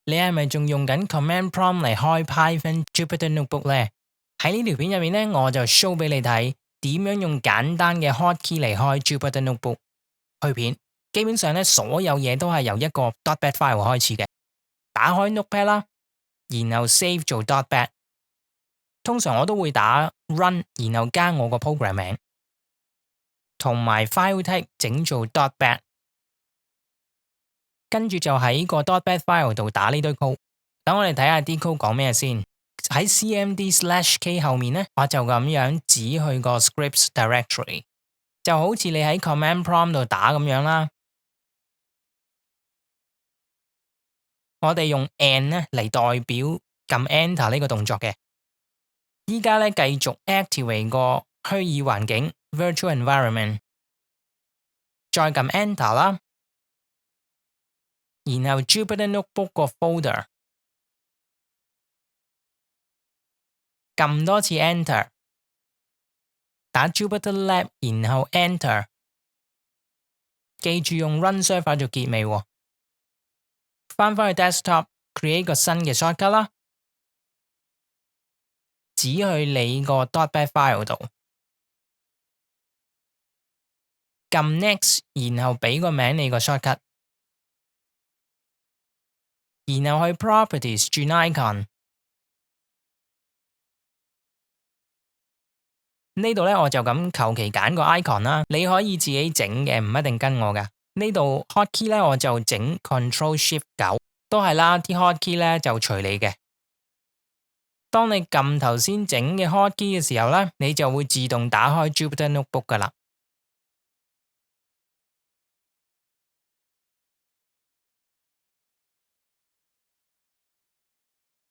你係咪仲用緊 Command Prompt 嚟開 Python Jupyter Notebook 呢？喺呢條片入面呢，我就 show 俾你睇點樣用簡單嘅 hotkey 嚟開 Jupyter Notebook 去片。基本上呢，所有嘢都係由一個 .bat file 開始嘅。打開 Notepad 啦，然後 save 做 .bat。通常我都會打 run，然後加我個 program 名，同埋 file type 整做 .bat。跟住就喺個 .bat file 度打呢堆 code。等我哋睇下啲 code 講咩先。喺 cmd/k 後面呢，我就咁樣指去個 scripts directory， 就好似你喺 command prompt 度打咁樣啦。我哋用 and 呢嚟代表撳 enter 呢個動作嘅。依家呢，繼續 activate 個虛擬環境 virtual environment， 再撳 enter 啦。然後 Jupyter Notebook 個 folder， 撳多次 enter， 打 Jupyter Lab， 然後 enter， 記住用 run server 做結尾喎。翻返去 desktop create 個新嘅 shortcut 啦，指去你個 .bat file 度，撳 next， 然後俾個名你個 shortcut。然後去 properties 轉 icon， 呢度呢，我就咁求其揀個 icon 啦，你可以自己整嘅，唔一定跟我㗎。呢度 hotkey 呢，我就整 Ctrl+Shift+9， 都係啦，啲 hotkey 呢就隨你嘅。當你撳頭先整嘅 hotkey 嘅時候呢，你就會自動打開 Jupyter Notebook 㗎啦。